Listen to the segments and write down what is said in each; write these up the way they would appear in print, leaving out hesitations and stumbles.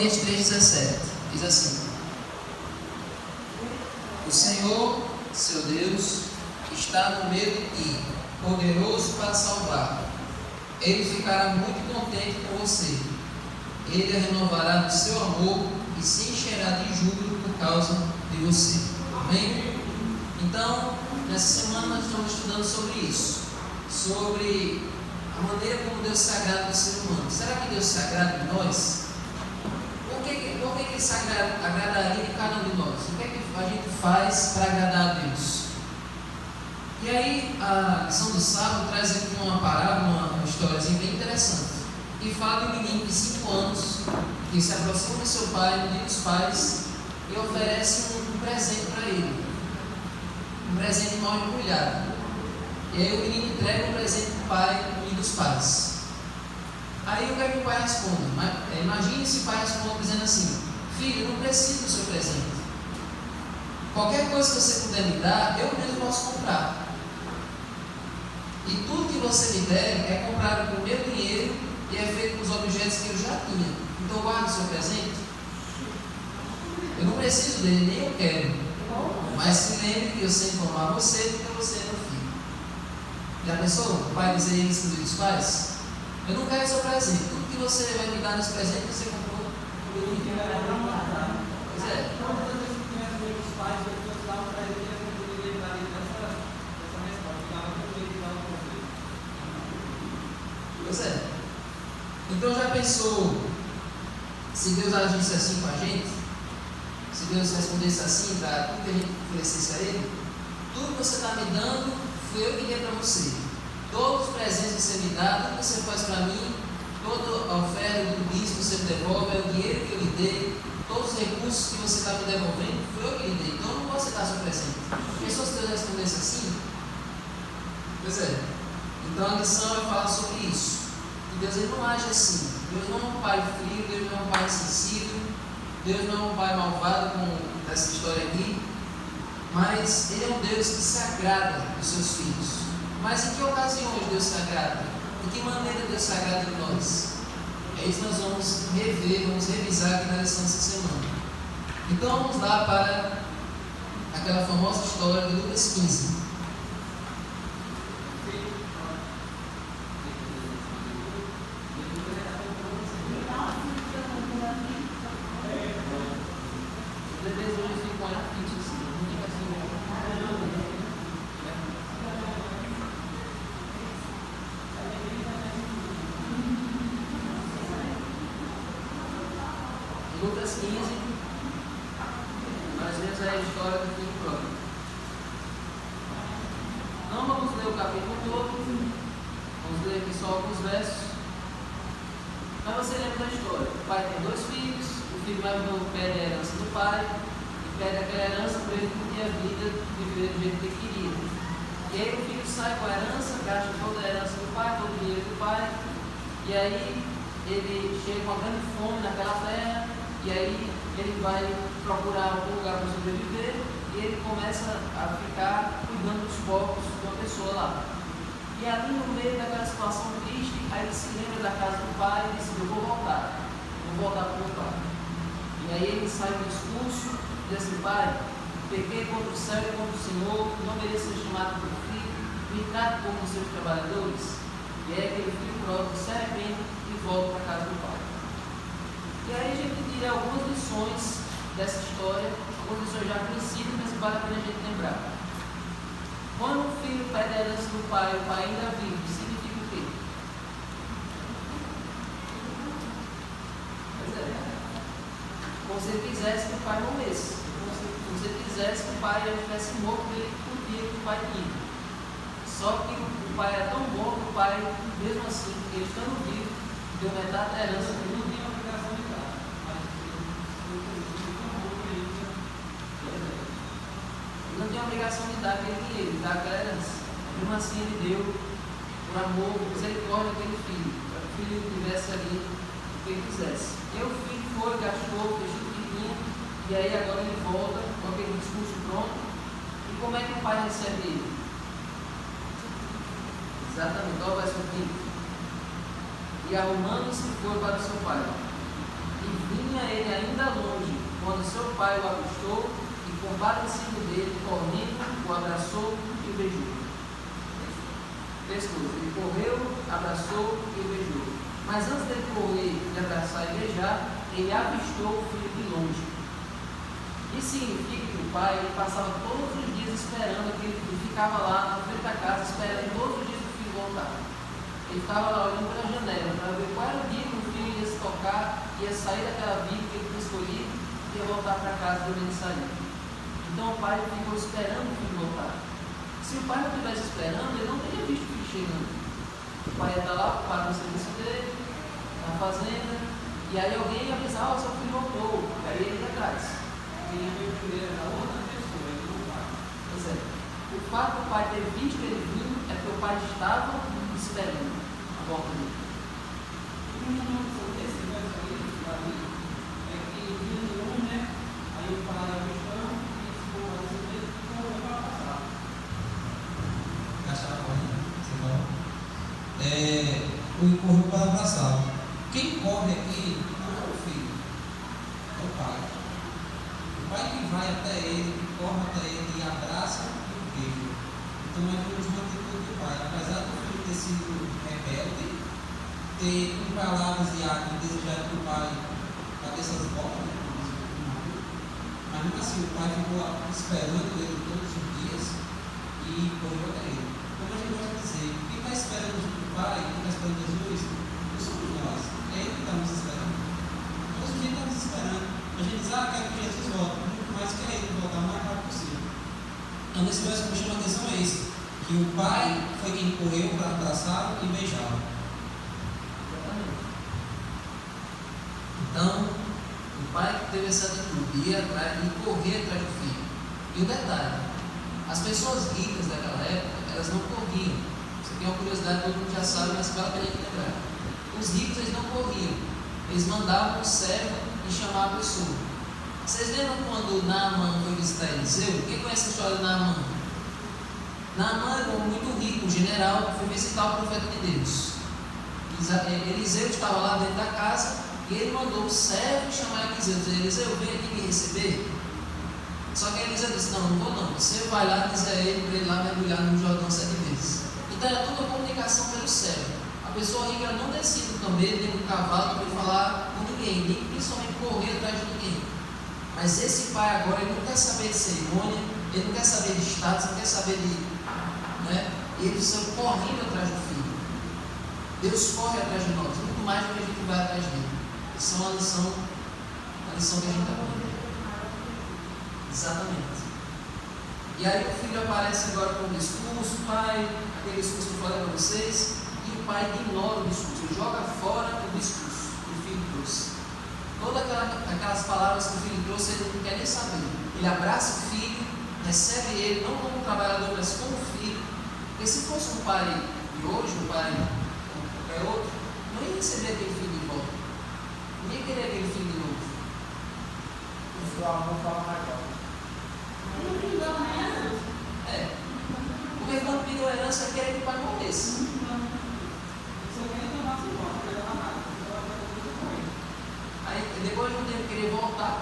Jeremias 3,17 diz assim: o Senhor, seu Deus, está no meio de ti, poderoso para salvar. Ele ficará muito contente com você. Ele renovará do seu amor e se encherá de júbilo por causa de você. Amém? Então, nessa semana nós estamos estudando sobre isso, sobre a maneira como Deus se agrada do ser humano. Será que Deus se agrada de nós? Por que Ele se agradaria de cada um de nós? O que é que a gente faz para agradar a Deus? E aí, a lição do sábado traz aqui uma parábola, uma historiazinha bem interessante, que fala de um menino de 5 anos que se aproxima do seu pai no dia dos pais e oferece um presente para ele, um presente mal embrulhado. E aí o menino entrega o presente para o pai no dia dos pais. Aí o que é que o pai responde? Imagine se o pai responde dizendo assim: filho, eu não preciso do seu presente. Qualquer coisa que você puder me dar, eu mesmo posso comprar. E tudo que você me der é comprado com o meu dinheiro e é feito com os objetos que eu já tinha. Então guarde o seu presente. Eu não preciso dele, nem eu quero. Mas se lembre que eu sempre vou amar você porque você é meu filho. Já pensou? O pai dizer isso no dia dos pais? Eu não quero seu presente. Tudo que você vai me dar nesse presente, você comprou. Pois é. Pois é. Então já pensou se Deus agisse assim com a gente? Se Deus respondesse assim para tudo que a gente oferecesse a Ele? Tudo que você está me dando, fui eu que dei para você. Todos os presentes que você me dá, tudo que você faz para mim, toda a oferta do dízimo que você me devolve, é o dinheiro que eu lhe dei, todos os recursos que você está me devolvendo, fui eu que lhe dei. Então eu não posso aceitar seu presente. Pensou se Deus respondesse assim? Pois é. Então a lição vai falar sobre isso. E Deus ele não age assim. Deus não é um pai frio, Deus não é um pai insensível, Deus não é um pai malvado, como essa história aqui. Mas Ele é um Deus que se agrada dos seus filhos. Mas em que ocasiões Deus se agrada? De que maneira Deus se agrada de nós? É isso que nós vamos rever, vamos revisar aqui na lição dessa semana. Então vamos lá para aquela famosa história de Lucas 15. Lucas 15, às vezes é a história do filho próprio. Não vamos ler o capítulo todo, vamos ler aqui só alguns versos. Mas você lembra da história: o pai tem 2 filhos, o filho mais novo pede a herança do pai, e pede aquela herança para ele não ter a vida de viver do jeito que ele queria. E aí o filho sai com a herança, gasta toda a herança do pai, todo o dinheiro do pai, e aí ele chega com uma grande fome naquela terra. E aí ele vai procurar algum lugar para sobreviver e ele começa a ficar cuidando dos porcos de uma pessoa lá. E ali no meio daquela situação triste, aí ele se lembra da casa do pai e diz: eu vou voltar para o meu pai. E aí ele sai do discurso e diz assim: pai, pequei contra o céu e contra o Senhor, não mereço ser chamado por filho, me trate como os seus trabalhadores. E aí aquele filho próprio se arrepende e volta para a casa do pai. E aí a gente tira algumas lições dessa história, algumas lições já conhecidas, mas vale a pena a gente lembrar. Quando o filho pede a herança do pai, o pai ainda vive, significa o quê? Pois é. Como se ele quisesse que o pai morresse. Como se ele quisesse que o pai estivesse morto dele por dia que o pai tinha. Só que o pai era tão bom que o pai, mesmo assim, ele estando vivo, deu metade da herança que ele não tinha obrigação de dar. Ele não tinha obrigação de dar aquele dinheiro, de dar aquela herança. Mesmo assim ele deu por amor, por misericórdia daquele filho, para que o filho tivesse ali o que ele quisesse. E o filho foi, gastou, fez tudo que tinha, e aí agora ele volta com aquele discurso pronto. E como é que o pai recebe ele? Exatamente, olha o verso 5. E arrumando-se foi para o seu pai. E vinha vinha ele ainda longe, quando seu pai o avistou e, compadecido dele, correndo, o abraçou e o beijou. Ele correu, abraçou e o beijou. Mas antes dele correr, de abraçar e beijar, ele avistou o filho de longe. Isso significa que o pai passava todos os dias esperando aquele filho, ficava lá na frente da casa esperando todos os dias o filho voltar. Ele ficava lá olhando pela janela para ver qual era o dia que o filho ia se tocar, ia sair daquela vida que ele tinha escolhido e ia voltar para casa onde ele saiu. Então o pai ficou esperando o filho voltar. Se o pai não estivesse esperando, ele não teria visto o filho chegando. O pai ia estar lá ocupado no serviço dele, na fazenda, e aí alguém ia avisar: seu filho voltou. E aí ele ia atrás. Quem veio primeiro era outra pessoa, ele não vai. Pois é. O fato do pai ter visto ele vindo é porque o pai estava esperando a volta dele. Esse verso aí, é que vinha um, né? Aí o pai era cristão e se for assim mesmo, correu para passar. Gastar a corrida, você falou? O correu para abraçá-lo. Quem corre aqui não é o filho, é o pai. O pai que vai até ele, que corre até ele e abraça e o beija. Então é a mesma atitude do pai. Apesar do filho ter sido rebelde, ter em palavras de água desejado que o pai batesse as botas, mas mesmo assim o pai ficou esperando ele todos os dias e correu até ele. Como a gente gosta de dizer, quem está esperando o pai, quem está esperando Jesus, não somos nós, é ele que está nos esperando. Todos os dias está nos esperando. A gente diz: quero que Jesus volte, muito mais que ele voltar o mais rápido possível. Então nesse verso que me chama a atenção é esse, que o pai foi quem correu para abraçá-lo e beijá-lo. Então, o pai que teve essa atitude de ir atrás, de correr atrás do filho. E o detalhe: as pessoas ricas daquela época, elas não corriam. Isso aqui é uma curiosidade, todo mundo já sabe, mas vale a pena lembrar. Os ricos, eles não corriam. Eles mandavam um servo e chamavam a pessoa. Vocês lembram quando Naamã foi visitar Eliseu? Quem conhece a história de Naamã? Naamã era um homem muito rico, um general, foi visitar o profeta de Deus. Eliseu estava lá dentro da casa e ele mandou um servo chamar Eliseu, dizer: Eliseu, vem aqui me receber. Só que Eliseu disse: não vou não. Você vai lá dizer a ele para ele lá mergulhar no Jordão 7 vezes. Então era toda a comunicação pelo servo. A pessoa rica não descia do camelo, nem do cavalo para ele falar com ninguém, nem principalmente correr atrás de ninguém. Mas esse pai agora, ele não quer saber de cerimônia, ele não quer saber de status, não quer saber de... Eles estão correndo atrás do filho. Deus corre atrás de nós, muito mais do que a gente vai atrás dele. Isso é uma lição que a gente está aprendendo. Exatamente. E aí o filho aparece agora com o discurso: pai, aquele discurso que eu falei para vocês, e o pai ignora o discurso, ele joga fora o discurso que o filho trouxe. Todas aquelas palavras que o filho trouxe, ele não quer nem saber. Ele abraça o filho, recebe ele, não como um trabalhador, mas como filho. Porque se fosse um pai de hoje, um pai como qualquer outro, não ia receber aquele filho de volta. Não ia querer aquele filho de novo. O seu avô fala mais alto. Porque quando pediu a herança, ele queria que o pai morresse. Aí depois de um tempo queria voltar.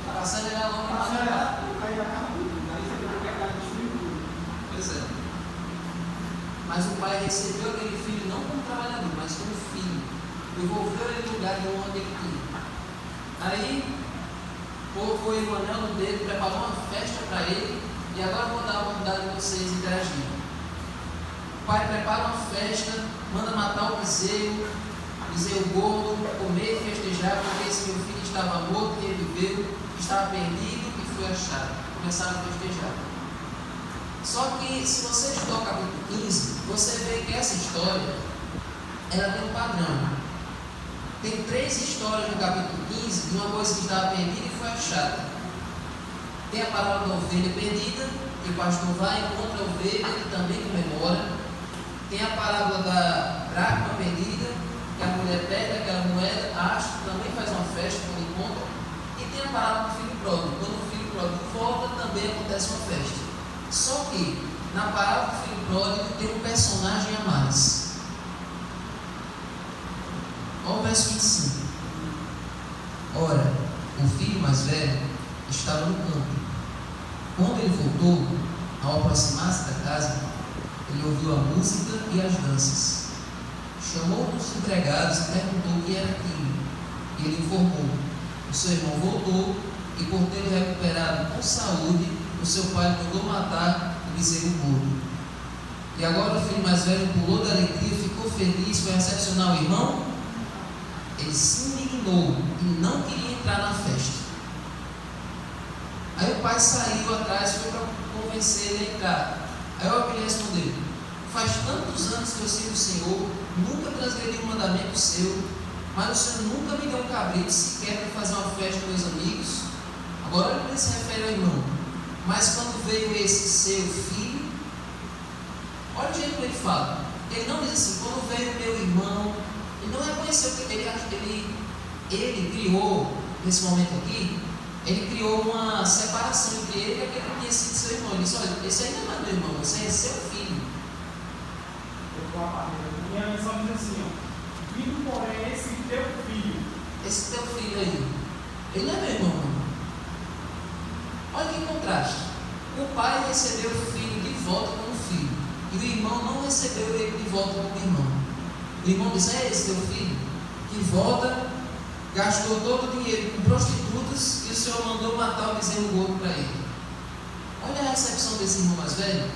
Para acelerar logo e matar. Pois é. Mas o pai recebeu aquele filho não como trabalhador, mas como filho. Devolveu ele no lugar de onde ele tinha. Aí, colocou ele o anel no dedo, preparou uma festa para ele. E agora vou dar a oportunidade de vocês interagirem. O pai prepara uma festa, manda matar o bezerro gordo, comer e festejar, porque esse meu filho estava morto e reviveu, estava perdido e foi achado. Começaram a festejar. Só que, se você estudar o capítulo 15, você vê que essa história, ela tem um padrão. Tem 3 histórias no capítulo 15 de uma coisa que estava perdida e foi achada. Tem a parábola da ovelha perdida, que o pastor vai, encontra a ovelha e também comemora. Tem a parábola da dracma perdida, que a mulher pega aquela moeda, acha, também faz uma festa quando encontra. E tem a parábola do filho pródigo. Quando o filho pródigo volta, também acontece uma festa. Só que na parábola do filho pródigo tem um personagem a mais. Olha o verso 25. Ora, o filho mais velho estava no campo. Quando ele voltou, ao aproximar-se da casa, ele ouviu a música e as danças. Chamou os empregados e perguntou o que era aquilo. E ele informou. O seu irmão voltou e, por ter recuperado com saúde, o seu pai mandou matar o bezerro gordo. E agora o filho mais velho pulou da alegria, ficou feliz, foi recepcionar o irmão. Ele se indignou e não queria entrar na festa. Aí o pai saiu atrás, foi para convencer ele a entrar. Aí o filho respondeu: faz tantos anos que eu sirvo o Senhor, nunca transgredi um mandamento seu, mas o Senhor nunca me deu um cabrito sequer para fazer uma festa com meus amigos. Agora olha como ele se refere ao irmão. Mas quando veio esse seu filho, olha o jeito que ele fala. Ele não diz assim, quando veio meu irmão. Ele não reconheceu que ele criou, nesse momento aqui, ele criou uma separação entre ele e aquele que tinha sido seu irmão. Ele disse: olha, esse aí não é meu irmão, esse aí é seu filho. Minha missão diz assim: ó, vindo porém esse teu filho. Esse teu filho aí, ele não é meu irmão, não. Olha que contraste. O pai recebeu o filho de volta como filho, e o irmão não recebeu ele de volta como irmão. O irmão disse: é esse teu filho que volta, gastou todo o dinheiro com prostitutas e o Senhor mandou matar o bezerro gordo para ele. Olha a recepção desse irmão mais velho.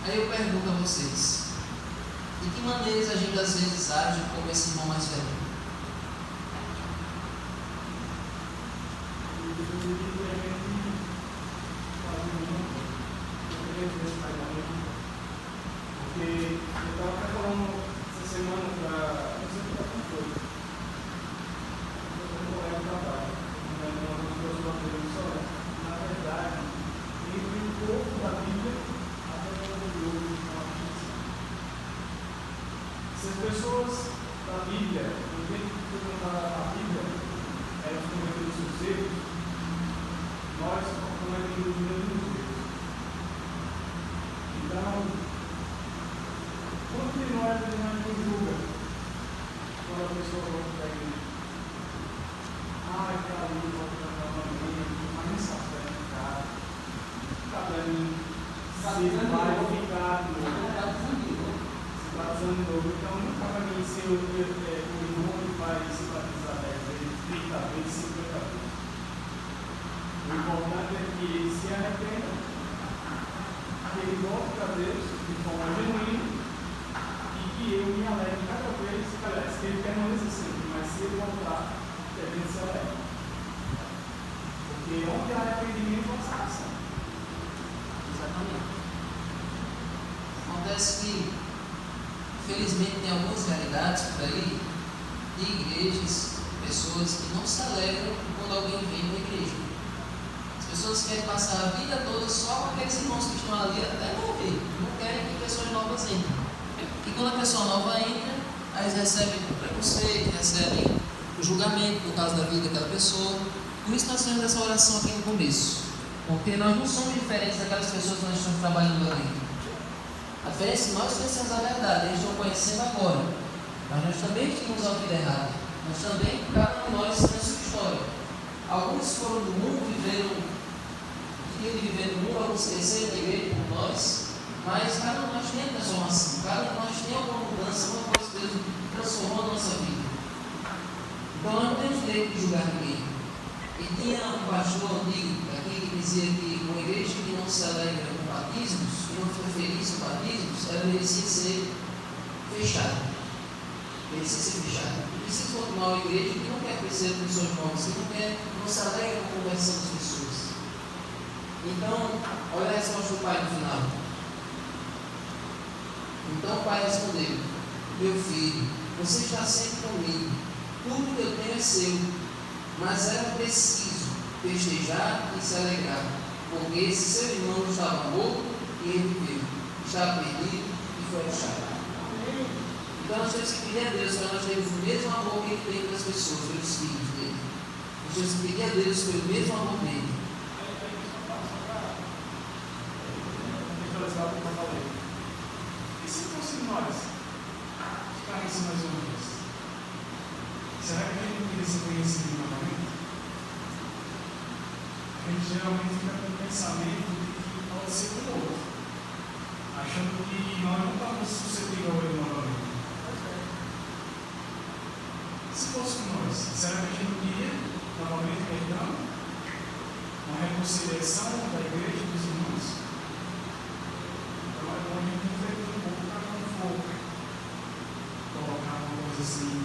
Aí eu pergunto a vocês: de que maneiras a gente às vezes age como esse irmão mais velho? Porque eu estava até falando essa semana para. Não sei o que está com foi. Eu estou com um colega de trabalho. Na verdade, ele um pouco da Bíblia até o se as pessoas da Bíblia, no jeito que frequentaram a Bíblia, elas cometeram os seus erros, nós cometemos os mesmos erros. Então, quanto de nós a gente não julga quando a pessoa volta para a igreja? Está ali, volta para a família, mas nem sabe se vai ficar. Está dando, se vai ficar de novo. Se batizando de novo. Então, nunca vai vir ser o irmão que vai se batizar 10 vezes, 30 vezes, 50 vezes. O importante é que ele se arrependa, que ele volte para Deus de forma genuína. E eu me alegre cada vez, aliás, que ele permaneça sempre, mas se ele voltar, que a gente se alegre. Porque onde há arrependimento, há salvação. Exatamente. Acontece que, infelizmente, tem algumas realidades por aí de igrejas, pessoas que não se alegram quando alguém vem para a igreja. As pessoas querem passar a vida toda só com aqueles irmãos que estão ali até morrer, não querem que pessoas novas entrem. E quando a pessoa nova entra, aí eles recebem o preconceito, recebem o julgamento por causa da vida daquela pessoa. Por isso nós temos essa oração aqui no começo. Porque nós não somos diferentes daquelas pessoas que nós estamos trabalhando ali. A diferença é que nós conhecemos a verdade, eles estão conhecendo agora. Mas nós também tínhamos a vida errada. Nós também, cada um de nós, tem a sua história. Alguns foram do mundo, queriam viver no mundo, alguns cresceram na igreja como nós. Mas cada um de nós tem transformação, cada um de nós tem alguma mudança, alguma coisa que Deus transformou a nossa vida. Então nós não temos direito de julgar ninguém. E tinha um pastor antigo aqui que dizia que uma igreja que não se alegra com batismos, que não foi feliz com batismos, ela merecia ser fechada. Merecia ser fechada. Precisa continuar uma igreja que não quer crescer com seus irmãos, que não se alegra com a conversão das pessoas. Então, olha a resposta do pai no final. Então o pai respondeu: meu filho, você está sempre comigo, tudo que eu tenho é seu, mas era preciso festejar e se alegrar, porque esse seu irmão estava morto e ele viveu, estava perdido e foi achado. Então nós temos que pedir a Deus para nós termos o mesmo amor que ele tem pelas pessoas, pelos filhos dele. Nós temos que pedir a Deus pelo mesmo amor dele. apareça mais uma vez? Será que a gente não queria ser conhecido novamente? A gente geralmente fica com o pensamento de que pode ser com o outro, achando que nós não estamos suscetíveis a ele novamente. Se fosse com nós, será que a gente não queria novamente perdão? Uma reconciliação da igreja dos irmãos? Então é bom a gente refletir um pouco para não for colocar uma coisa assim,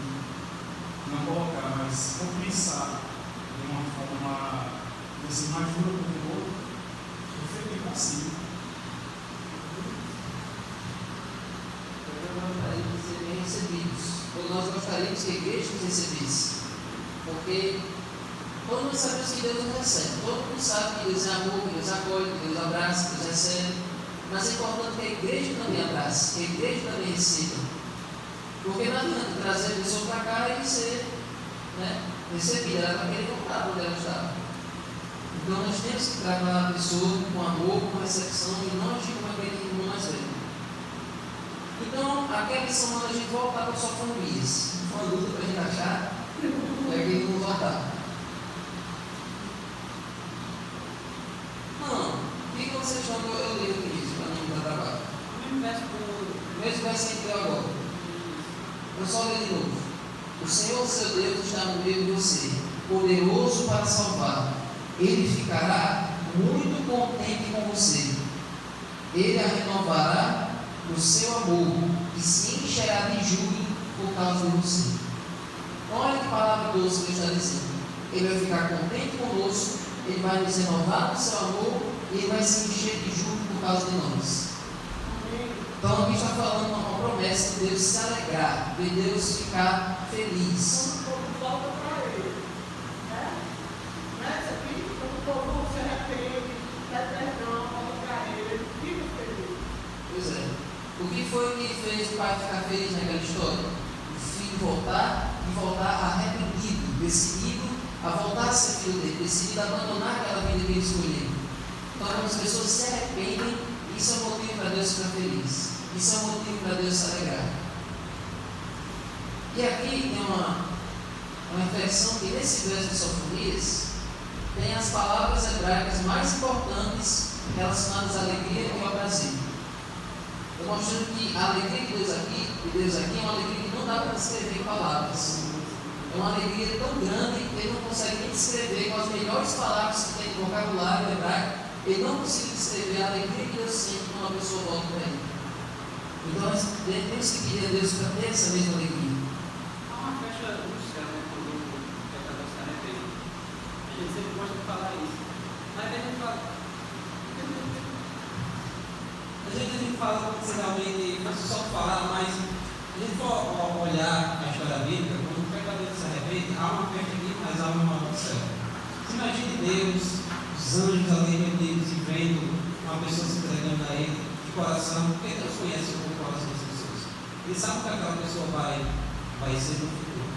não colocar, mas pensar de uma forma assim, mais dura do que o outro, refletir assim. Eu gostaria de ser bem recebidos. Ou nós gostaríamos que a igreja nos recebesse. Porque todo mundo sabe que Deus nos recebe. Todo mundo sabe que Deus é amor, que Deus acolhe, que Deus abraça, que Deus recebe. Mas é importante que a igreja também abrace, que a igreja também receba. Porque não adianta trazer a pessoa para cá e ser recebida. Ela vai querer voltar para onde ela estava. Então nós temos que tratar a pessoa com amor, com recepção e não agir como aquele irmão mais velho. Então, aquela lição manda a gente voltar para suas famílias. Foi uma luta para a gente achar, é que ele não voltar. Não, o que vocês estão que eu leio aqui isso, para não dar trabalho? O mesmo verso que a gente leu agora. Eu só leio de novo. O Senhor seu Deus está no meio de você, poderoso para salvar. Ele ficará muito contente com você. Ele a renovará no seu amor e se encherá de júbilo por causa de você. Olha que palavra doce que ele está dizendo. Ele vai ficar contente conosco, ele vai nos renovar no seu amor e ele vai se encher de júbilo por causa de nós. Então aqui está falando uma promessa de Deus se alegrar, de Deus ficar feliz. Volta para ele. Nessa aqui, quando o povo se arrepende, pede perdão, volta para ele, ele fica feliz. Pois é. O que foi que fez o pai ficar feliz naquela história? O filho voltar e voltar arrependido, decidido a voltar a ser filho dele, decidido a abandonar aquela vida que ele escolheu. Então, quando as pessoas se arrependem, isso é um motivo para Deus ficar feliz. Isso é um motivo para Deus se alegrar. E aqui tem uma reflexão que nesse verso de Sofonias tem as palavras hebraicas mais importantes relacionadas à alegria e ao prazer. Estou mostrando que a alegria de Deus aqui é uma alegria que não dá para descrever em palavras. É uma alegria tão grande que ele não consegue nem descrever com as melhores palavras que tem no vocabulário hebraico. Ele não consegue descrever a alegria que Deus sente quando uma pessoa volta para ele. Então nós temos que pedir a Deus para ter essa mesma alegria. Há uma festa no céu, quando o pecador se arrepende. A gente sempre gosta de falar isso. Mas a gente fala. A gente fala realmente, não só falar, mas a gente for olhar a história bíblica, quando o pecador se arrepende, há uma festa aqui, mas há uma no céu. Você imagine Deus, os anjos ali reunidos e vendo uma pessoa se entregando a Ele de coração, porque Deus conhece o coração das pessoas. Ele sabe o que aquela pessoa vai ser no futuro.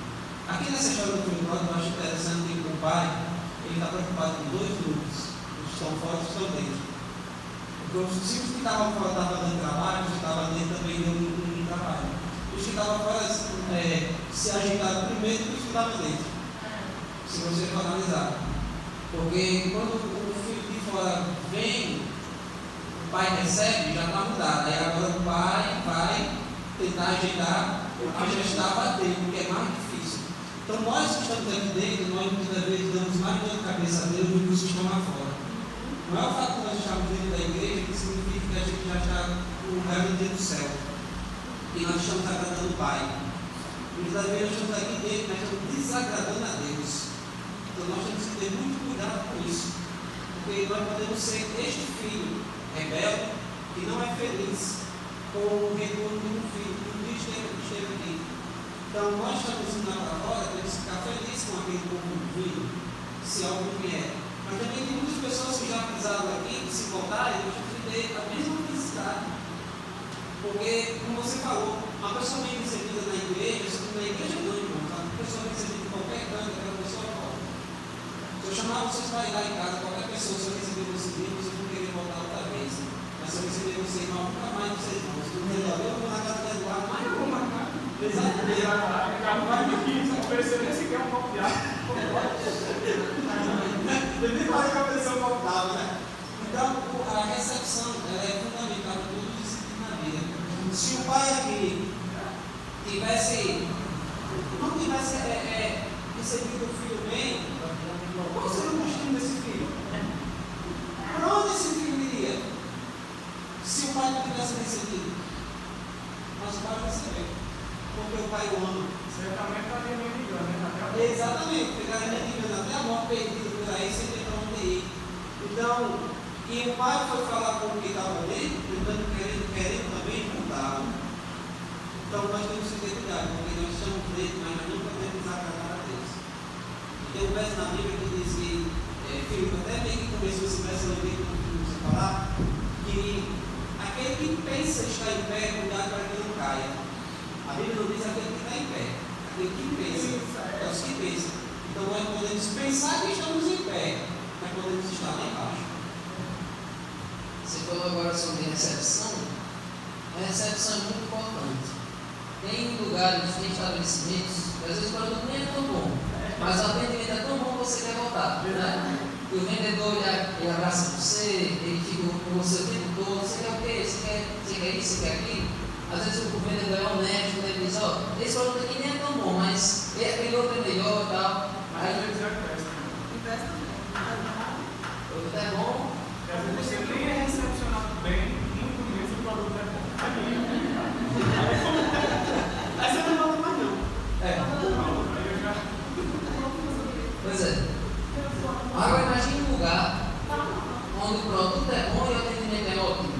Aqui nessa história do filho pródigo, eu acho interessante que o pai ele está preocupado com dois grupos, os que estão fora e os que estão dentro. Porque os discípulos que estavam fora estavam dando trabalho, os que estavam dentro também dando um trabalho. Os que estavam fora se agitaram primeiro que os que estavam dentro. Se você for analisar. Porque quando o filho de fora vem, o pai recebe, já está mudado. Aí agora o pai vai tentar ajeitar o que já estava dentro, que é mais difícil. Então nós que estamos aqui dentro, nós muitas vezes damos mais dor de cabeça a Deus do que os que estão lá fora. Não é o fato de nós estarmos dentro da igreja que significa que a gente já está no lugar dentro do céu. E nós estamos agradando o Pai. Muitas vezes nós estamos aqui dentro, mas estamos desagradando a Deus. Então nós temos que ter muito cuidado com isso. Porque nós podemos ser este filho rebelde que não é feliz com o retorno de um filho que um dia esteve aqui. Então nós estamos indo lá para fora, temos que ficar felizes com aquele povo vindo, se algum vier. Mas também tem muitas pessoas que já pisaram aqui, que se voltarem, nós temos que ter a mesma felicidade. Porque, como você falou, uma pessoa bem recebida na igreja não, irmão, tá? Uma pessoa bem recebida em qualquer canto, aquela pessoa volta. Se eu chamar vocês para ir lá em casa, qualquer pessoa, se eu receber vocês bem, vocês vão querer voltar outra vez. Mas se eu receber vocês mal, nunca mais vocês vão. Se não resolver, eu vou na casa do Eduardo, mas eu vou marcar. Exatamente. Acaba vai de 15, ofereceu nem sequer um copo de água. Ele nem faz que a pessoa copo d'água, né? Então, a recepção ela é fundamental em todo o discípulo na vida. Se o pai aqui não tivesse recebido o filho bem, qual seria o destino desse filho? Para onde esse filho iria? Se o pai não tivesse recebido? Mas o pai recebeu, porque o pai o ama. Certamente está mendigando, né? Exatamente, ficaria mendigando até a morte perdida por aí, sem ter para onde ir. Então, e o pai foi falar com o que estava ali, querendo também mudá-lo. Então, nós temos que ter cuidado, porque nós somos dele, mas nós não podemos desagradar a Deus. E tem um verso na Bíblia que diz que, Filipe até meio que começou esse verso ali, que falar, que aquele que pensa estar em pé, cuidado para que não caia. A Bíblia não diz aquele que está em pé, aquele que pensa, é os que pensam. Então, nós podemos pensar que estamos em pé, mas podemos estar lá embaixo. Você falou agora sobre recepção. A recepção é muito importante. Tem lugares, tem estabelecimentos, às vezes o produto nem é tão bom, mas o atendimento é tão bom que você quer voltar. Né? E o vendedor ele abraça você, ele fica com você o tempo todo. Você quer o quê? Você quer isso? Você quer aquilo? Às vezes o vendedor é honesto, ele diz: ó, esse produto aqui nem é tão bom, mas aquele outro é melhor e tal. Mas às vezes é Investe O produto é bom. às vezes você nem é recepcionado bem, muito menos o produto é bom. Aí você não volta mais não. Aí eu já. Pois é. Agora imagine um lugar onde o produto é bom e o atendimento é ótimo.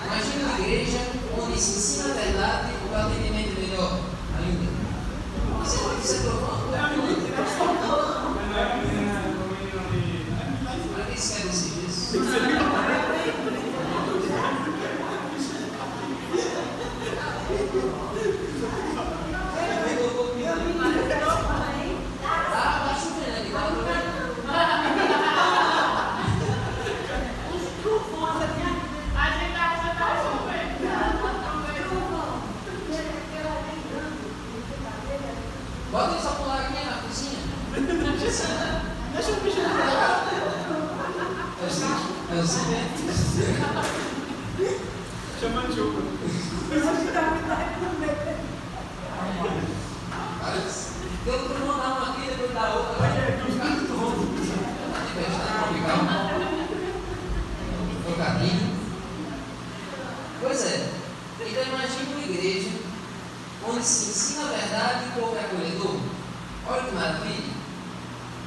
Imagine uma igreja onde se ensina a verdade e o atendimento é melhor ainda. Você provou? Não é a menina ali. Para que isso quer dizer isso? Ah, tá chovendo aqui, tá chovendo. Bota ele só pular aqui na cozinha. Deixa o bicho É o seguinte. Chama de chuva. Eu vou mandar uma aqui, depois da outra. Vai ficar todo. Trocadinho. Pois é. Então imagine uma igreja onde se ensina a verdade e o povo é acolhedor. Olha que maravilha.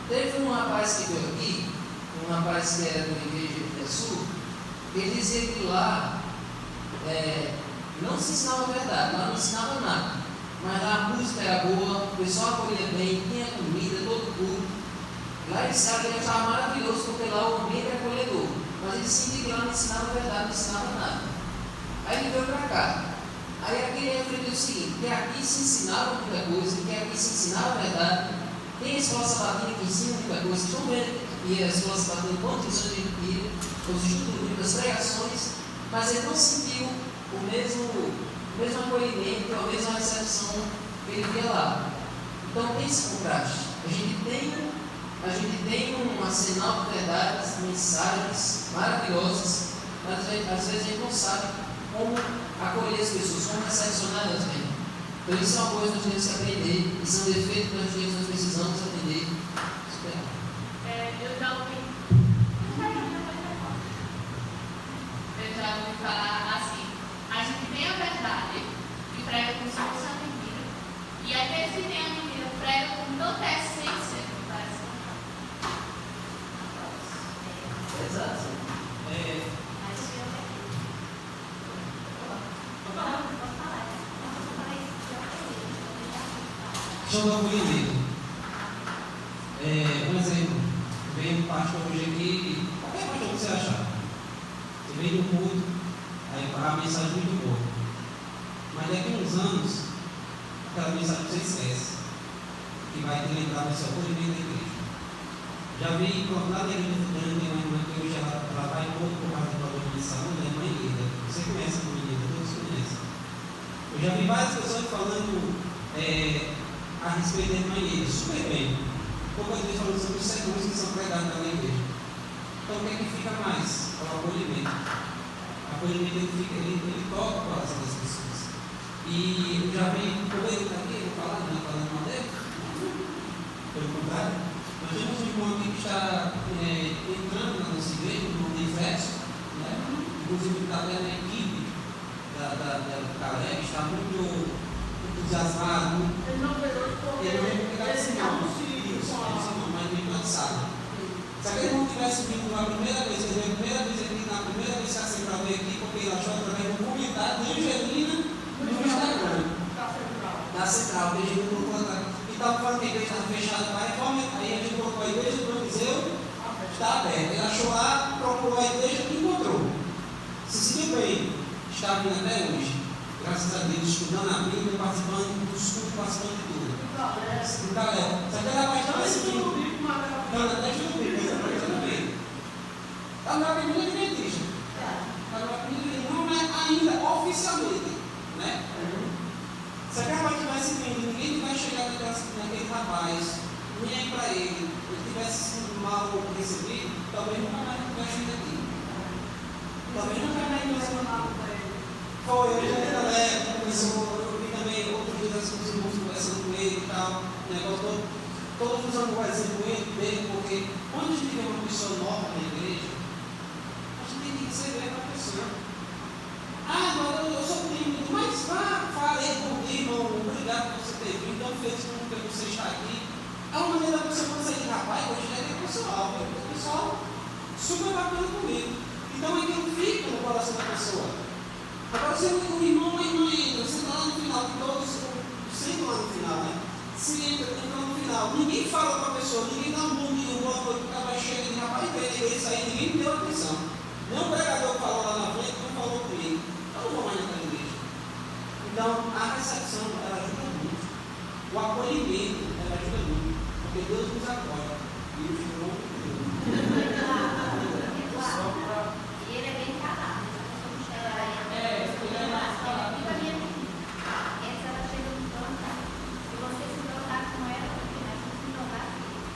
Teve um rapaz que veio aqui, um rapaz que era de uma igreja do Sul, ele dizia que lá não se ensinava a verdade, lá não ensinava nada. Mas lá a música era boa, o pessoal acolhia bem, tinha comida, todo culto. Lá ele achava maravilhoso, porque lá o ambiente era acolhedor. Mas ele sentia que lá não ensinava a verdade, não ensinava nada. Aí ele veio para cá. Aí aqui ele refletiu o seguinte: que aqui se ensinava muita coisa, que aqui se ensinava a verdade. Tem a escola sabatina que ensina muita coisa. Vocês estão vendo que a escola sabatina, quantas lições de mentira, os estudos bíblicos, as pregações, mas ele não sentiu o mesmo acolhimento, a mesma recepção que ele via lá. Então tem esse contraste. A gente tem um arsenal de verdades, mensagens maravilhosas, mas às vezes a gente não sabe como acolher as pessoas, como recepcionar elas bem. Então isso é uma coisa que nós temos que aprender, isso é um defeito que nós precisamos aprender. Eu já ouvi falar assim: a gente tem a verdade e prega como se fosse a mentira, e aqueles que têm a mentira pregam com tanta essência que parece que Exato. Deixa eu dar um acolhimento. Um exemplo, vem um pastor hoje aqui, qualquer pastor que você achar. Você vem no culto, aí a mensagem é muito boa. Mas daqui a uns anos, aquela mensagem você esquece, que vai te lembrar do seu acolhimento da igreja. Já vi lá na igreja grande, tem uma irmã que hoje ela vai um pouco por causa do problema de saúde, é uma igreja. Você conhece a menina, todos conhecem. Eu já vi várias pessoas falando a respeito da irmã super bem. Poucas vezes falando sobre os sermões que são pregados na igreja. Então o que é que fica mais? É o acolhimento. O acolhimento ele toca o coração das pessoas. E eu já vi, como ele está aqui, eu vou falar, não está falando mal dele? Pelo contrário, nós temos um irmão aqui que está entrando na nossa igreja, no universo, né? Inclusive está até na equipe da Caleb, está muito entusiasmado. Ele não veio hoje porque Ele não veio pegar esse não não, mas bem cansado. Se aquele irmão tivesse vindo a primeira vez, quer dizer, a primeira vez aqui, na primeira vez que a Central veio aqui, porque ele achou através de um comentário de Angelina no Instagram da Central, que a gente colocou lá. E estava falando que a igreja estava fechada para a reforma, aí a gente colocou a igreja do Eliseu, está aberta. Ele achou lá, procurou a igreja e encontrou. Se sentiu bem, está vindo até hoje. Graças a Deus, estudando a Bíblia, participando dos cultos, participando de tudo. Do Caleb. Só que ela vai estar nesse filme. Não, até de tudo, também. Está na primeira adventista. Está na primeira, não é ainda oficialmente, né? Se aquele rapaz tivesse vindo, ninguém vai chegar naquele rapaz, nem aí para ele tivesse sido mal recebido, talvez nunca mais tivesse vindo aqui. Talvez nunca mais tivesse mandado para ele. Foi, eu já começou, eu vi também outros dias assim, os irmãos conversando com ele e tal, o negócio todo. Todos os anos conversando com ele, porque quando a gente vê uma pessoa nova na igreja, a gente tem que receber a pessoa. Agora eu sou tímido, mas falei comigo, obrigado por você ter vindo, tão feliz com que você está aqui. É uma maneira da pessoa quando sair de rapaz, hoje é pessoal, o pessoal super bacana comigo. Então aquilo fica no coração da pessoa. Agora se o irmão ou a irmã entra, você está lá no final, que todos sempre lá no final, né? Se entra no final, ninguém fala para a pessoa, ninguém dá um bom dia, um boa noite, o cara chega de rapaz, ele sair, ninguém me deu atenção. Nem o pregador que falou lá na frente, não falou comigo. Eu não vou mais naquela igreja. Então, a recepção, ela ajuda muito. O acolhimento, ela ajuda muito. Porque Deus nos acolhe. E o João E ele é bem calado. ele é mais calado. Essa ela chega no canto. Se você se drogar com ela, porque nós vamos se drogar,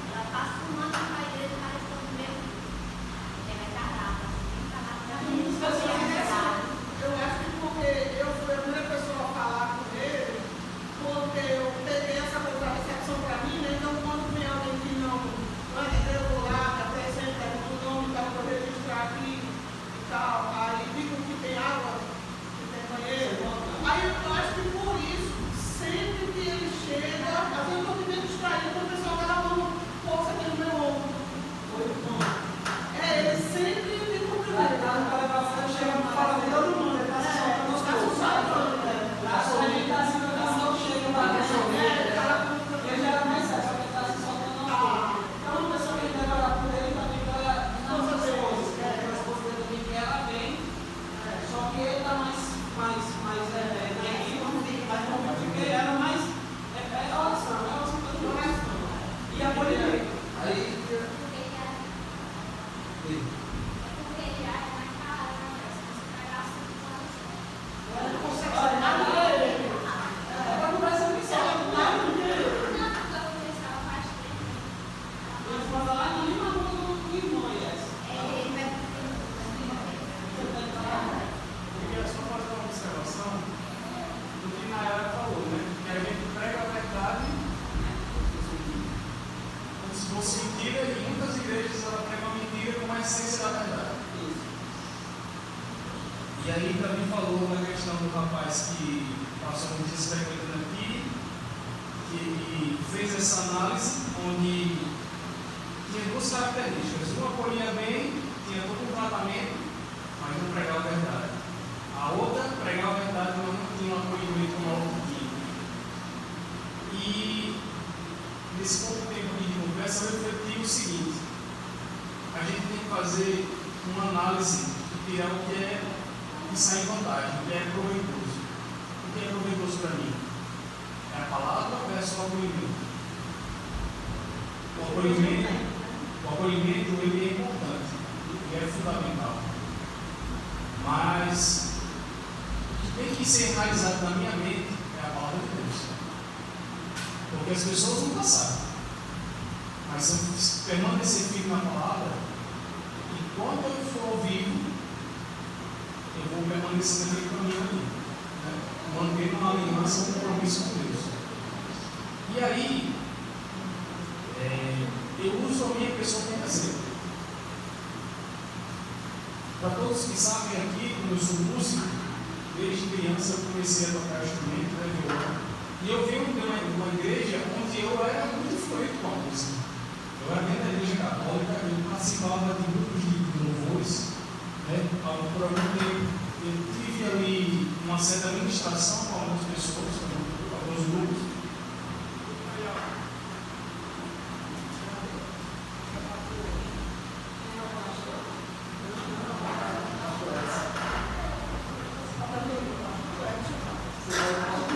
ela passa um ano com a igreja para responder. Ela é calada. Bem calada. Eu acho que porque eu fui a primeira pessoa a falar com ele, porque eu peguei essa outra recepção para mim, né? Então quando vem alguém que não é regular, até sempre o nome para eu registrar aqui e tal, aí digo que tem água, que tem banheiro. Aí eu acho que por isso, sempre que ele chega, às vezes eu estou meio distraído, o pessoal está lavando força aqui no meu ombro. Ele sempre me cumprimenta. Chega e fala com todo mundo, ele está soltando os coisas. A gente está assim, não chega para resolver. Ele já era mais sério, só que ele está se soltando aos poucos. Então, uma pessoa que deve orar por ele também para não fazer coisas. A esposa dele também que ela vem, só que ele está mais na equipe, porque ele era mais oração, e acolhimento. Aí, Porque ele é mais calado, né? Se você pegar assim, Ela não consegue fazer nada dele. Ela não vai ser missão, nada dele. Mas manda lá em Lima do irmão, yes. Eu queria só fazer uma observação do que Nayara falou, né? Que a gente prega a verdade, como se fosse mentira, e em muitas igrejas ela prega uma mentira como a essência da verdade. E aí também falou na questão do rapaz que passou um dia frequentando aqui, que fez essa análise onde tinha duas características. Uma acolhia bem, tinha todo um tratamento, mas não pregava a verdade. A outra pregava a verdade, mas não tinha um acolhimento como a outra tinha. E nesse pouco tempo de conversa eu refleti o seguinte: a gente tem que fazer uma análise do que é que sai em vantagem, o que é proveitoso. O que é proveitoso para mim? É a palavra versus o acolhimento. O acolhimento ele é importante, ele é fundamental. Mas o que tem que ser enraizado na minha mente Porque as pessoas vão passar. Mas se eu permanecer firme na palavra, enquanto eu for vivo, eu vou permanecer naquele caminho ali, né? Mantendo uma aliança, um compromisso com Deus. E aí, eu uso a minha pessoa como exemplo. Para todos que sabem aqui, como eu sou músico, desde criança eu comecei a tocar instrumento, violão. E eu venho de uma igreja onde eu era muito fluente com a música. Eu era dentro da igreja católica, eu participava de grupos de louvores, né? Por algum tempo eu tive ali uma certa administração com algumas pessoas, com alguns grupos.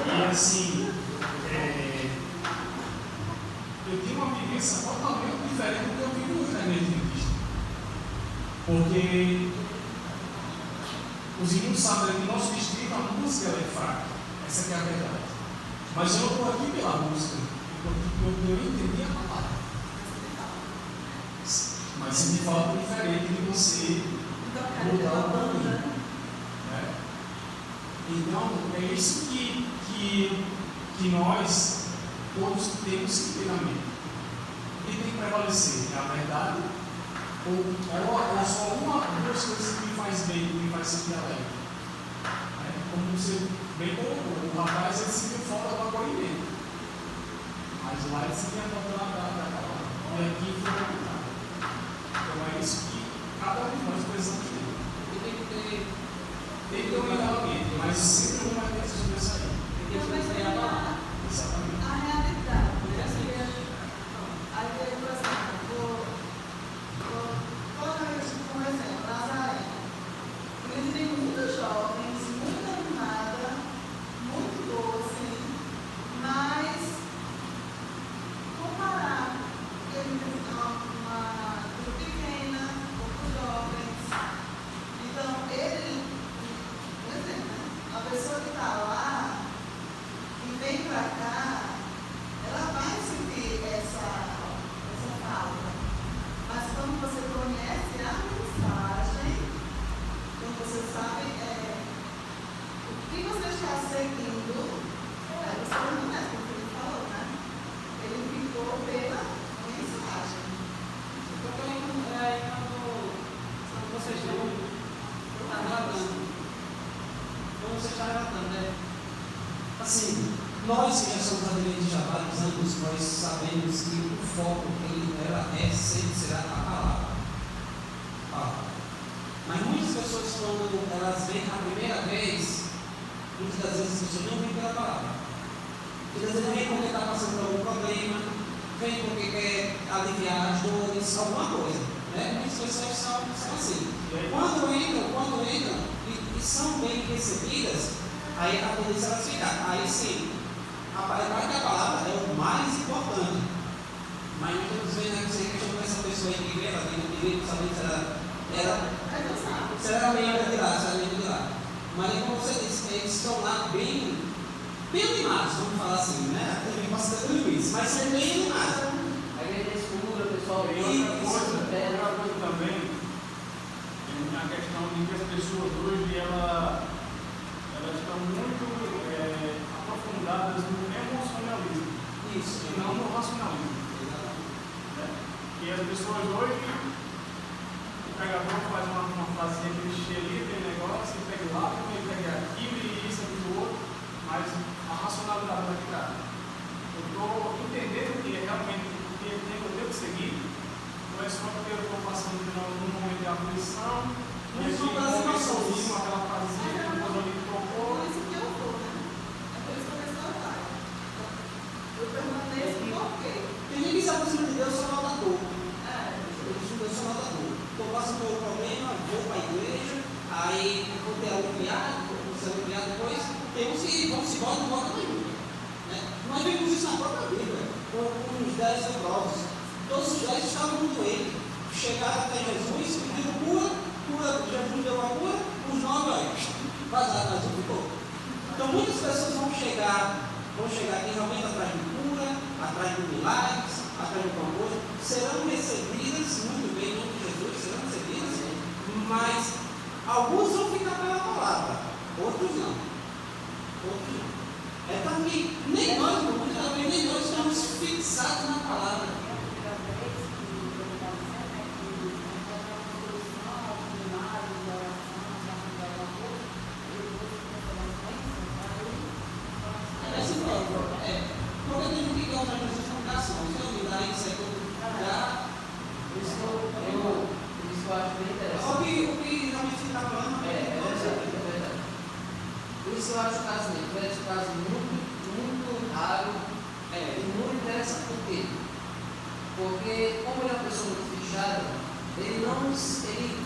E assim, eu tinha uma vivência totalmente diferente do que eu vivo hoje na igreja adventista. Porque os irmãos sabem que no nosso distrito a música é fraca. Essa é a verdade. Mas eu não estou aqui pela música, porque eu entendi a palavra. Mas se me fala diferente de você mudar o caminho. Né? Então, é isso que nós todos temos que ter na mente. O que tem que prevalecer? É a verdade? Ou só uma ou duas coisas que me faz bem, que me faz sentir alegre? Como você bem colocou, o rapaz ele se sentiu fora do acolhimento. Mas lá ele se sentia falta da palavra. E aqui foi contrário. Então é isso que cada um de nós precisamos ter. Tem que ter um melhoramento, mas sempre não vai ter essa sobressair. Tem que ter a palavra. Exatamente. A realidade, né? Aí, por exemplo, por exemplo, Nazaré. Eles têm muitos jovens, muito animada, muito boa, assim, mas comparar, ele tem uma grupo pequena, poucos jovens. Então, ele, por exemplo, a pessoa que está lá e vem para cá, ela vai sentir essa falta. Mas quando você conhece a mensagem, quando você sabe o que você está seguindo, aí você não é como ele falou, né? Ele ficou pela mensagem. Quando vocês estão relatando, né? Assim, nós que já somos adventistas há vários anos, nós sabemos que o foco é sempre será a palavra. Mas muitas pessoas, quando elas vêm a primeira vez, muitas das vezes as pessoas não vêm pela palavra. Muitas vezes vêm porque está passando por algum problema, vem porque quer aliviar as dores, alguma coisa. Né? Muitas pessoas são assim. Quando entram e são bem recebidas, aí a tendência é ficar. Aí sim, a palavra é o mais importante. Mas muitas vezes você questiona essa pessoa aí que vem, ela tem que ver, não sabe se ela era membro de lá, Mas como você disse, eles estão lá bem animados, vamos falar assim, né? Eu posso ter tudo isso, mas são bem animados. A igreja é escura, o pessoal vem. Outra coisa também, é a questão de que as pessoas hoje elas estão muito aprofundadas no emocionalismo. Isso. E não no racionalismo. Né? E as pessoas hoje, o pregador faz uma frasinha clichê ali, tem negócio, ele pega lá, ele pega aquilo e isso, aquilo outro, mas a racionalidade vai ficar. Eu estou entendendo que realmente o que eu devo seguir não é só porque eu estou passando num momento de aflição, e aqui um sorriso, aquela frasinha que o pastor me tocou. Por isso que eu vou, né? É por isso que a pessoa vai. Eu permaneço por quê? Tem gente que se aproxima de Deus só nota dor. Eu sou notador. Estou passando por um problema, vou para a igreja, aí vou ter aliviado, vou ser aliviado depois, temos que vamos embora de volta nenhuma. Né? Nós vemos isso na própria Bíblia, com os 10 leprosos. Todos os 10 estavam com ele. Chegaram até Jesus, pediram cura, Jesus deu a cura, os 9 aí, vazaram, mas não ficou. Então muitas pessoas vão chegar vão chegar aqui realmente atrás de cura, atrás de milagres, atrás de alguma coisa, serão recebidas muito bem em nome de Jesus, serão recebidas, mas alguns vão ficar pela palavra, outros não. Outros não. É porque nem nós, nem nós estamos fixados na palavra. Porque tem gente que gosta de justificação. Se eu me dar em segundo lugar, Isso eu acho bem interessante. o que realmente está falando É verdade. Por isso eu acho o caso dele. Parece um caso muito raro e muito interessante. Por quê? Porque, como ele é uma pessoa muito fechada, ele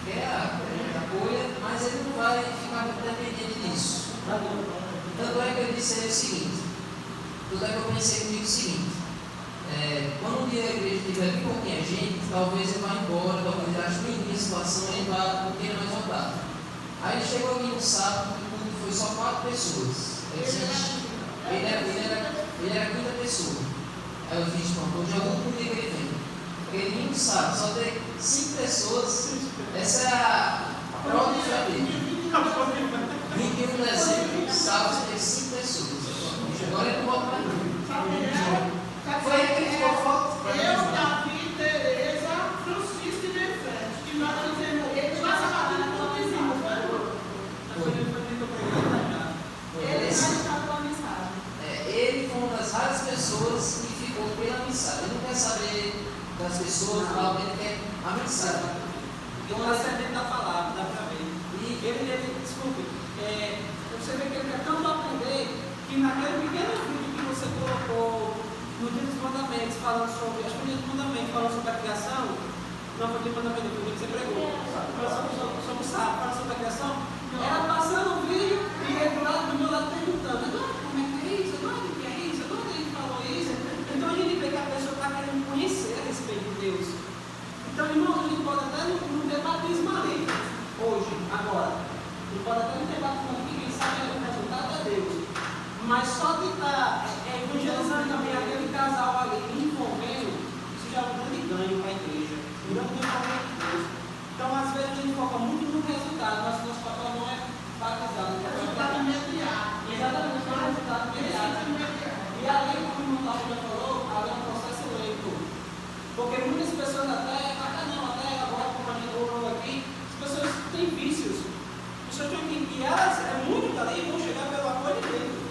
quer a coisa, mas ele não vai ficar muito dependente disso. Tanto é que eu disse aí o seguinte: tudo é que eu pensei comigo o seguinte. Quando um dia a igreja tiver bem pouquinha gente, talvez ele vá embora, talvez ele ache bem a situação e ele vá um pouquinho mais voltado. Aí ele chegou aqui no sábado, e foi só 4 pessoas. Ele era a quinta pessoa. Aí eu disse, pronto, hoje é o último dia que ele vem. Porque ele não sabe, só ter 5 pessoas, essa é a prova de fé dele. 21 de dezembro, sábado, teve 5 pessoas. Agora ele não volta mais não. Foi aí que ele ficou forte. Eu, Davi, Tereza, Francisco e Defende. Que nós fizemos ele, nós sabemos tudo em cima, ele vai ficar com a mensagem. Ele foi uma das raras pessoas que ficou pela mensagem. Ele não quer saber das pessoas, ele quer a mensagem. E uma semente da palavra, dá para ver. E desculpe, você vê que ele quer tanto aprender que naquele pequeno vídeo que você colocou no dia dos mandamentos, falando sobre, acho que no dia dos mandamentos, falando sobre a criação, não foi o dia dos mandamentos, foi o dia que você pregou, sobre o sábado, falando sobre a criação, era passando o vídeo e ele do meu lado perguntando, como é que é isso? O que é isso? Ele falou isso? Então a gente vê que a pessoa está querendo conhecer a respeito de Deus. Então, irmãos, a gente pode até não ter batismo ali, hoje, agora. A gente pode até não ter batismo ali, quem sabe o resultado é Deus. Mas só de estar evangelizando também aquele casal ali, envolvendo, isso já é um grande ganho para a igreja. Um grande ganho para Deus. Então, às vezes, a gente foca muito no resultado, mas o nosso papel não é batizado. O resultado imediato. Exatamente, é o resultado imediato. E além, como o irmão Távio já falou, ali é um processo lento. Porque muitas pessoas até agora, como a gente ouviu aqui, as pessoas têm vícios. As pessoas têm que elas, muitos dali vão chegar pelo apoio de Deus.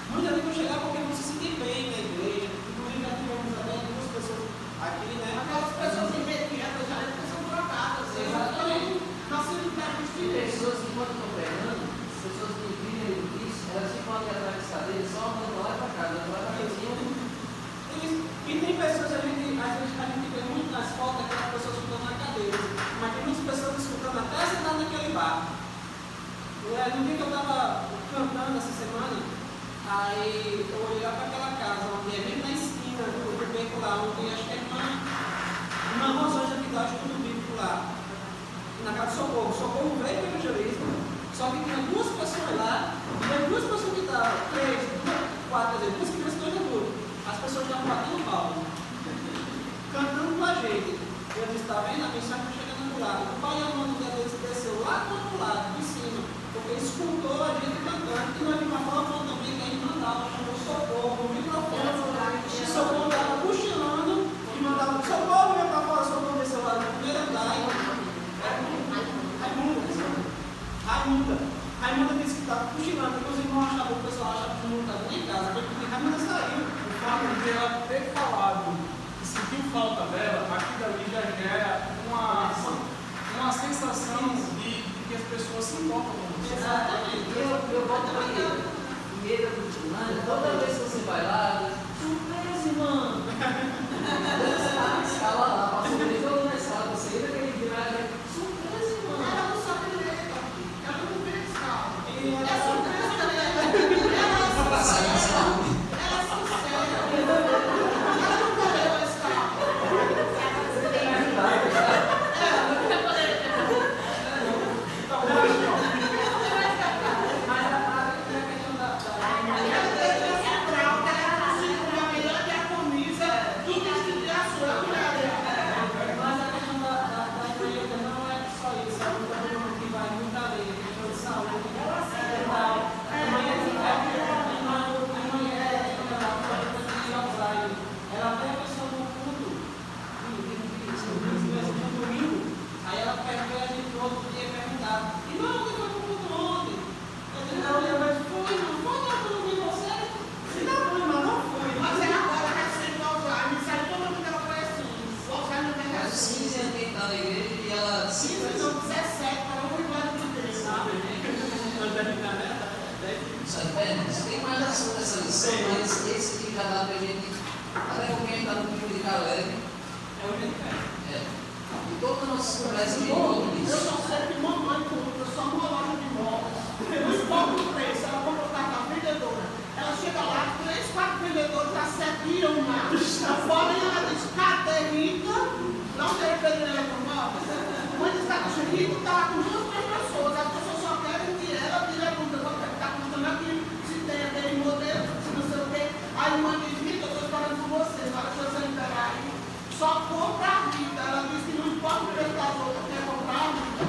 Muitos ali vão chegar porque vão se sentir bem na igreja. Inclusive, já tivemos até duas pessoas aqui, né? Aquelas pessoas imediatas já são trocadas. Exatamente. Nós sempre temos Tem pessoas que, quando estão pregando, as pessoas que vivem isso, elas ficam aqui atrás das cadeiras, só andando lá para casa, lá para casa. E tem pessoas, às vezes a gente vê muito nas fotos aquelas pessoas escutando na cadeira, mas tem muitas pessoas escutando até sentado naquele bar. No dia que eu estava cantando essa semana, aí eu olhei lá para aquela casa, onde é bem na esquina do beco lá, onde acho que é uma Rosângela que dá estudo bíblico lá, na casa do Socorro veio para o evangelismo, só que tinha 2 pessoas lá, e as 2 pessoas que estavam, 3, 4, quer dizer, 2 crianças, 2 adultos. As pessoas estavam batendo palmas, cantando com a gente. Eu disse, está vendo? A mensagem está chegando do lado. O pai e a mãe deles desceu lá do outro lado, de cima, porque ele escutou a gente cantando. E nós de uma forma também que a gente mandava, chamou Socorro, o microfone. Socorro estava cochilando e mandava Socorro, meu para fora, Socorro desceu lá no primeiro andar. Raimunda disse que estava cochilando, porque os irmãos achavam, o pessoal achava que não estava nem em casa, porque Raimunda saiu. O fato de ela ter falado e sentiu falta dela, aquilo ali já gera uma sensação de que as pessoas se importam com você. Exatamente. Eu volto para ele. Primeira do Timânio, toda vez que você vai lá, surpresa, irmão! Você está na escala lá, passou o dia todo na escala, você entra aquele dia lá, surpresa, irmão! Ela não sabe ler, ela não vê escala. E É surpresa dela. Ela Passar na escala. é sincera. Ela não correu a escala. mas a prática é que mas esse aqui já dá pra gente. Até porque a gente está no clima de galera. É o jeito que é. É. E toda a nossa conversa de Eu volta disso. só sei que mamãe compra só uma loja de móveis. Nos poucos preços, ela compra o carro da vendedora. Ela chega lá, 3, 4 vendedores já serviam mais. Porém, ela diz: cadê Rita? Não tem pedreiro eletromóvel. Mãe diz: cadê Rita? Está lá com 2, 3 pessoas. As pessoas só querem que ela tire a dúvida. Quanto é que está custando aquilo? Se tem aquele modelo, se não sei o quê. Aí a mãe diz: Rita, eu estou esperando por vocês. Na hora que você entregar aí, só compra a Rita. Ela diz que não importa o preço das outras, quer comprar a Rita.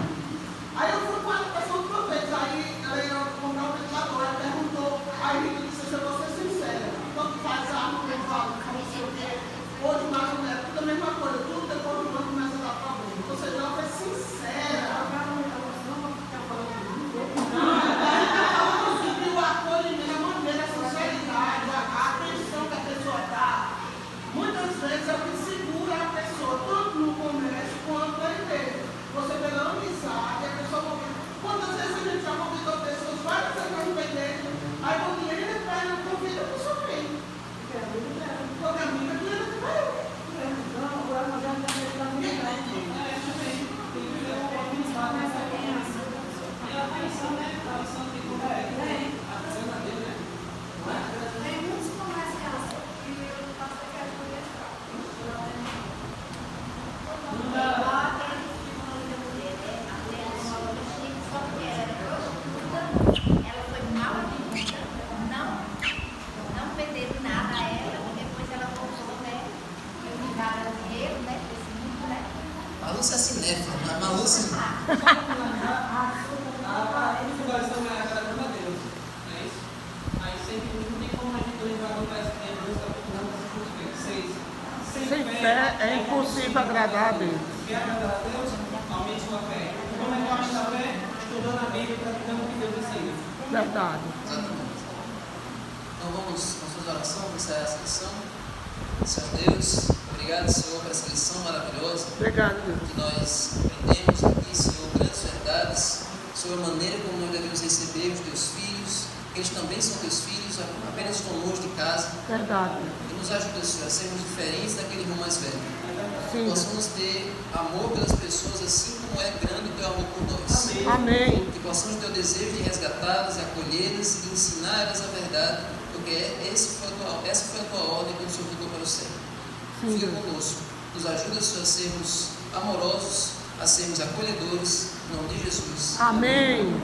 Aí eu fui com a pessoa outra vez, aí ela ia comprar o ventilador, ela perguntou, aí Rita disse: se eu vou ser sincera, quando faz algo, eu falo, não sei o quê, hoje mais ou menos, tudo a mesma coisa, tudo depois do ano começa a dar problema. Ou seja, ela foi sincera. Ela conseguiu o acolhimento, a maneira, a sinceridade, a atenção que a pessoa dá. Muitas vezes é o que segura a pessoa, tanto no comércio quanto na igreja. Você pela amizade, a pessoa convida. Quantas vezes a gente já convidou pessoas várias vezes para a igreja, aí quando ele vai na convida, a pessoa vem. Porque a amiga que ele vai. Tem muitos comerciantes que eu faço aquela coleção. Igual aquele que ficou ali da mulher, né? A mulher era uma loja chique, só que ela era prostituta. Ela foi mal atendida, não perdeu nada a ela, e depois ela voltou, né? Eu me dava dinheiro, né? Esse mundo, né? A Lúcia é cinéfila, mas a Lúcia. A divulgação é agradando a Deus, não é isso? Aí sempre não tem como a gente levar para esse tempo, Deus está procurando sem fé é impossível agradar a Deus. Quer agradar a Deus? Aumente sua fé. Como é que aumenta a fé? Estudando a Bíblia e praticando o que Deus ensina. Verdade. Exatamente. Então vamos com suas orações para encerrar essa lição. Senhor Deus, obrigado, Senhor, por essa lição maravilhosa. Obrigado, Deus. Que nós aprendemos aqui, Senhor, grandes verdades sobre a maneira como nós devemos receber os teus filhos. Eles também são teus filhos, apenas estão longe de casa. Verdade. E nos ajuda, Senhor, a sermos diferentes daquele irmão mais velho. Sim. Possamos ter amor pelas pessoas assim como é grande o teu amor por nós. Amém. Que possamos ter o desejo de resgatá-las, acolhê-las e ensinar-las a verdade, porque essa foi a tua ordem quando o Senhor voltou para o céu. Sim, Fica Deus. conosco. Nos ajuda, Senhor, a sermos amorosos, a sermos acolhedores, em nome de Jesus. Amém.